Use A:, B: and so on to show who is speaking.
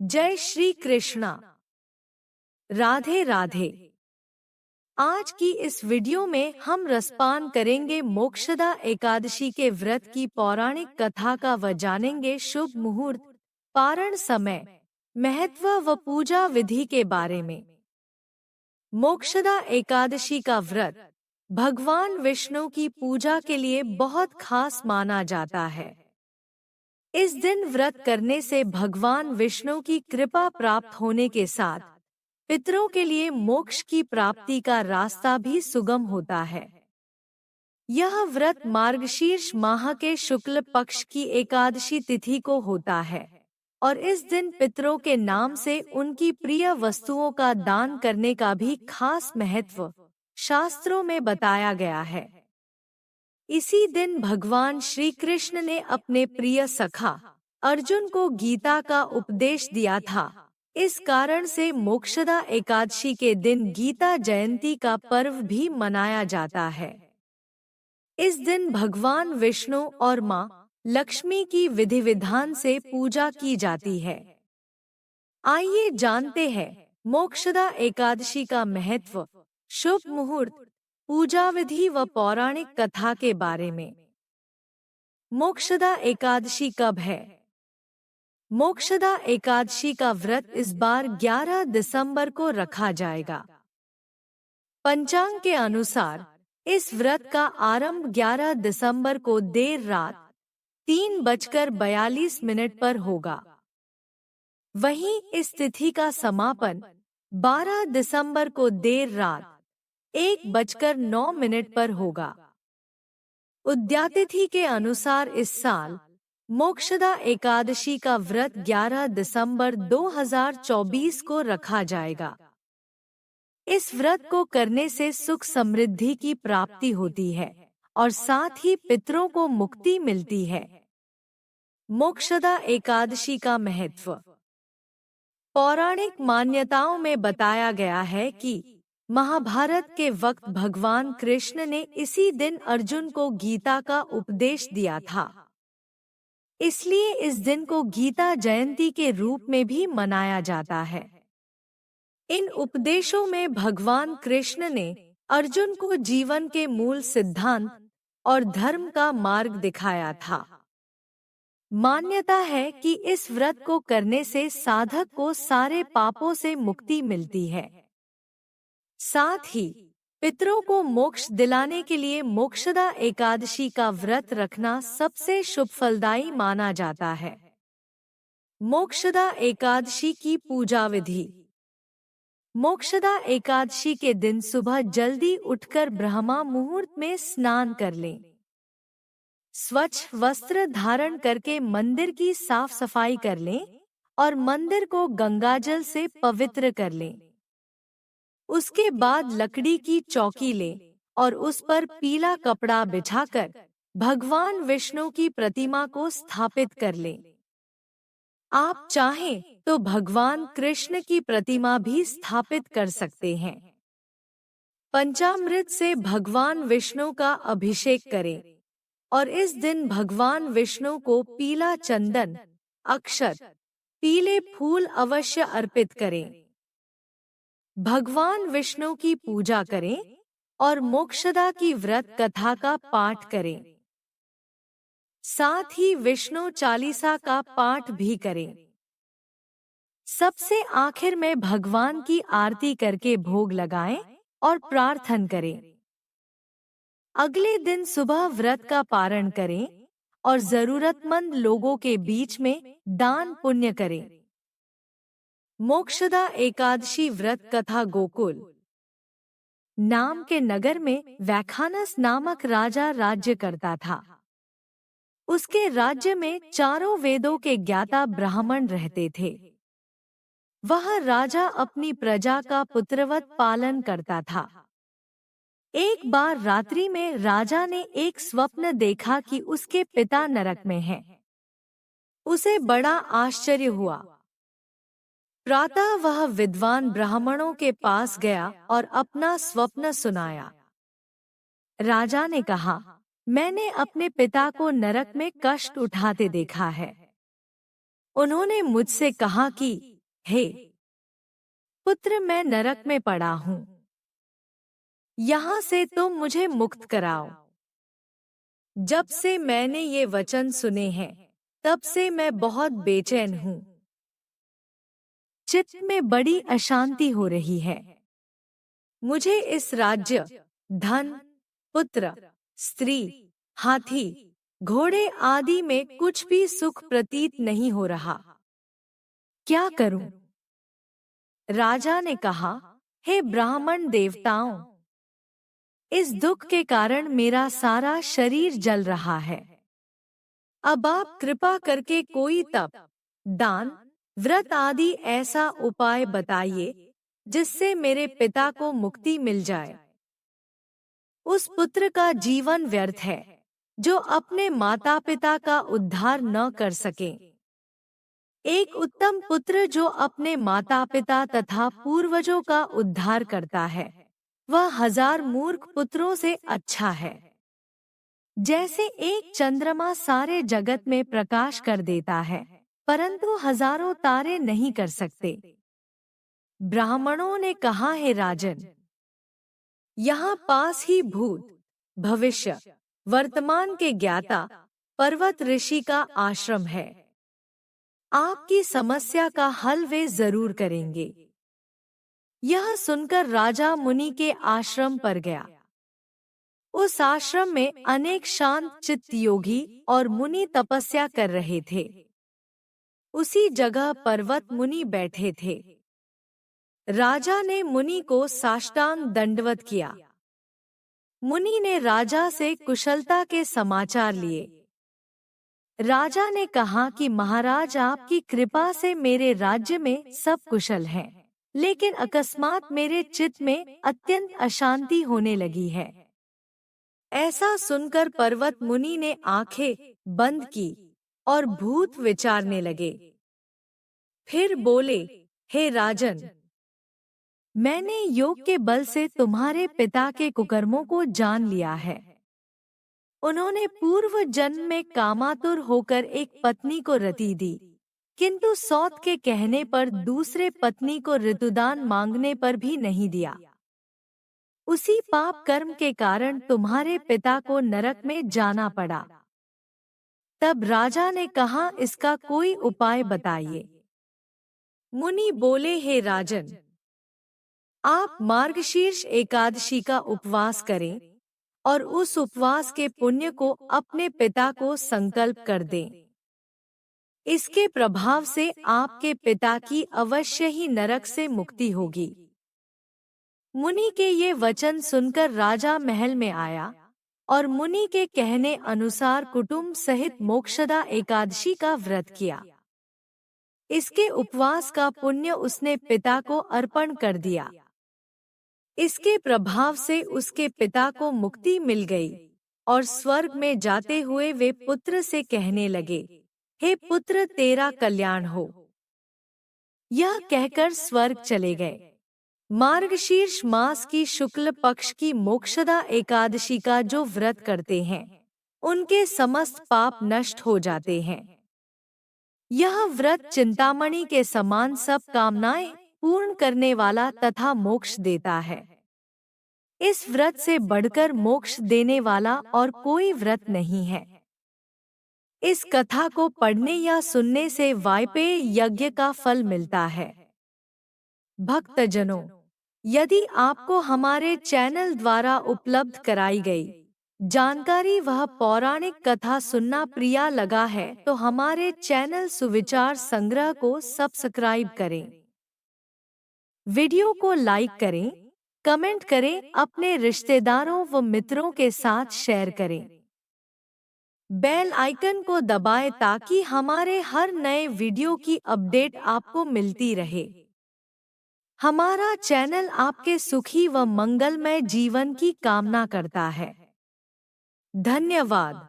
A: जय श्री कृष्णा। राधे राधे। आज की इस वीडियो में हम रसपान करेंगे मोक्षदा एकादशी के व्रत की पौराणिक कथा का व जानेंगे शुभ मुहूर्त, पारण समय, महत्व व पूजा विधि के बारे में। मोक्षदा एकादशी का व्रत भगवान विष्णु की पूजा के लिए बहुत खास माना जाता है। इस दिन व्रत करने से भगवान विष्णु की कृपा प्राप्त होने के साथ पितरों के लिए मोक्ष की प्राप्ति का रास्ता भी सुगम होता है। यह व्रत मार्गशीर्ष माह के शुक्ल पक्ष की एकादशी तिथि को होता है और इस दिन पितरों के नाम से उनकी प्रिय वस्तुओं का दान करने का भी खास महत्व शास्त्रों में बताया गया है। इसी दिन भगवान श्री कृष्ण ने अपने प्रिय सखा अर्जुन को गीता का उपदेश दिया था। इस कारण से मोक्षदा एकादशी के दिन गीता जयंती का पर्व भी मनाया जाता है। इस दिन भगवान विष्णु और मां लक्ष्मी की विधि विधान से पूजा की जाती है। आइए जानते हैं मोक्षदा एकादशी का महत्व, शुभ मुहूर्त, पूजा विधि व पौराणिक कथा के बारे में। मोक्षदा एकादशी कब है? मोक्षदा एकादशी का व्रत इस बार 11 दिसंबर को रखा जाएगा। पंचांग के अनुसार इस व्रत का आरंभ 11 दिसंबर को देर रात 3:42 पर होगा। वहीं इस तिथि का समापन 12 दिसंबर को देर रात 1:09 पर होगा। उद्यातिथि के अनुसार इस साल मोक्षदा एकादशी का व्रत 11 दिसंबर 2024 को रखा जाएगा। इस व्रत को करने से सुख समृद्धि की प्राप्ति होती है और साथ ही पितरों को मुक्ति मिलती है। मोक्षदा एकादशी का महत्व। पौराणिक मान्यताओं में बताया गया है कि महाभारत के वक्त भगवान कृष्ण ने इसी दिन अर्जुन को गीता का उपदेश दिया था। इसलिए इस दिन को गीता जयंती के रूप में भी मनाया जाता है। इन उपदेशों में भगवान कृष्ण ने अर्जुन को जीवन के मूल सिद्धांत और धर्म का मार्ग दिखाया था। मान्यता है कि इस व्रत को करने से साधक को सारे पापों से मुक्ति मिलती है। साथ ही पितरों को मोक्ष दिलाने के लिए मोक्षदा एकादशी का व्रत रखना सबसे शुभ फलदायी माना जाता है। मोक्षदा एकादशी की पूजा विधि। मोक्षदा एकादशी के दिन सुबह जल्दी उठकर ब्रह्मा मुहूर्त में स्नान कर लें। स्वच्छ वस्त्र धारण करके मंदिर की साफ सफाई कर लें और मंदिर को गंगाजल से पवित्र कर लें। उसके बाद लकड़ी की चौकी लें और उस पर पीला कपड़ा बिछाकर भगवान विष्णु की प्रतिमा को स्थापित कर लें। आप चाहें तो भगवान कृष्ण की प्रतिमा भी स्थापित कर सकते हैं। पंचामृत से भगवान विष्णु का अभिषेक करें और इस दिन भगवान विष्णु को पीला चंदन, अक्षत, पीले फूल अवश्य अर्पित करें। भगवान विष्णु की पूजा करें और मोक्षदा की व्रत कथा का पाठ करें। साथ ही विष्णु चालीसा का पाठ भी करें। सबसे आखिर में भगवान की आरती करके भोग लगाएं और प्रार्थना करें। अगले दिन सुबह व्रत का पारण करें और जरूरतमंद लोगों के बीच में दान पुण्य करें। मोक्षदा एकादशी व्रत कथा। गोकुल नाम के नगर में वैखानस नामक राजा राज्य करता था। उसके राज्य में चारों वेदों के ज्ञाता ब्राह्मण रहते थे। वह राजा अपनी प्रजा का पुत्रवत पालन करता था। एक बार रात्रि में राजा ने एक स्वप्न देखा कि उसके पिता नरक में हैं। उसे बड़ा आश्चर्य हुआ। प्रातः वह विद्वान ब्राह्मणों के पास गया और अपना स्वप्न सुनाया। राजा ने कहा, मैंने अपने पिता को नरक में कष्ट उठाते देखा है। उन्होंने मुझसे कहा कि हे पुत्र, मैं नरक में पड़ा हूँ, यहाँ से तुम मुझे मुक्त कराओ। जब से मैंने ये वचन सुने हैं, तब से मैं बहुत बेचैन हूँ। चित्त में बड़ी अशांति हो रही है। मुझे इस राज्य, धन, पुत्र, स्त्री, हाथी, घोड़े आदि में कुछ भी सुख प्रतीत नहीं हो रहा। क्या करूं? राजा ने कहा, हे ब्राह्मण देवताओं, इस दुख के कारण मेरा सारा शरीर जल रहा है। अब आप कृपा करके कोई तप, दान, व्रत आदि ऐसा उपाय बताइए जिससे मेरे पिता को मुक्ति मिल जाए। उस पुत्र का जीवन व्यर्थ है जो अपने माता पिता का उद्धार न कर सके। एक उत्तम पुत्र जो अपने माता पिता तथा पूर्वजों का उद्धार करता है, वह 1000 मूर्ख पुत्रों से अच्छा है। जैसे एक चंद्रमा सारे जगत में प्रकाश कर देता है, परंतु हजारों तारे नहीं कर सकते। ब्राह्मणों ने कहा, हे राजन, यहाँ पास ही भूत, भविष्य, वर्तमान के ज्ञाता पर्वत ऋषि का आश्रम है। आपकी समस्या का हल वे जरूर करेंगे। यह सुनकर राजा मुनि के आश्रम पर गया। उस आश्रम में अनेक शांत चित्त योगी और मुनि तपस्या कर रहे थे। उसी जगह पर्वत मुनि बैठे थे। राजा ने मुनि को साष्टांग दंडवत किया। मुनि ने राजा से कुशलता के समाचार लिए। राजा ने कहा कि महाराज, आपकी कृपा से मेरे राज्य में सब कुशल हैं, लेकिन अकस्मात मेरे चित्त में अत्यंत अशांति होने लगी है। ऐसा सुनकर पर्वत मुनि ने आंखें बंद की और भूत विचारने लगे। फिर बोले, हे राजन, मैंने योग के बल से तुम्हारे पिता के कुकर्मों को जान लिया है। उन्होंने पूर्व जन्म में कामातुर होकर एक पत्नी को रति दी, किंतु सौत के कहने पर दूसरे पत्नी को ऋतुदान मांगने पर भी नहीं दिया। उसी पाप कर्म के कारण तुम्हारे पिता को नरक में जाना पड़ा। तब राजा ने कहा, इसका कोई उपाय बताइए। मुनि बोले, हे राजन, आप मार्गशीर्ष एकादशी का उपवास करें और उस उपवास के पुण्य को अपने पिता को संकल्प कर दें। इसके प्रभाव से आपके पिता की अवश्य ही नरक से मुक्ति होगी। मुनि के ये वचन सुनकर राजा महल में आया और मुनि के कहने अनुसार कुटुंब सहित मोक्षदा एकादशी का व्रत किया। इसके उपवास का पुण्य उसने पिता को अर्पण कर दिया। इसके प्रभाव से उसके पिता को मुक्ति मिल गई और स्वर्ग में जाते हुए वे पुत्र से कहने लगे, हे पुत्र, तेरा कल्याण हो। यह कहकर स्वर्ग चले गए। मार्गशीर्ष मास की शुक्ल पक्ष की मोक्षदा एकादशी का जो व्रत करते हैं, उनके समस्त पाप नष्ट हो जाते हैं। यह व्रत चिंतामणि के समान सब कामनाएं पूर्ण करने वाला तथा मोक्ष देता है। इस व्रत से बढ़कर मोक्ष देने वाला और कोई व्रत नहीं है। इस कथा को पढ़ने या सुनने से वायपेय यज्ञ का फल मिलता है। भक्तजनों, यदि आपको हमारे चैनल द्वारा उपलब्ध कराई गई जानकारी वह पौराणिक कथा सुनना प्रिय लगा है, तो हमारे चैनल सुविचार संग्रह को सब्सक्राइब करें, वीडियो को लाइक करें, कमेंट करें, अपने रिश्तेदारों व मित्रों के साथ शेयर करें। बेल आइकन को दबाएं ताकि हमारे हर नए वीडियो की अपडेट आपको मिलती रहे। हमारा चैनल आपके सुखी व मंगलमय जीवन की कामना करता है। धन्यवाद।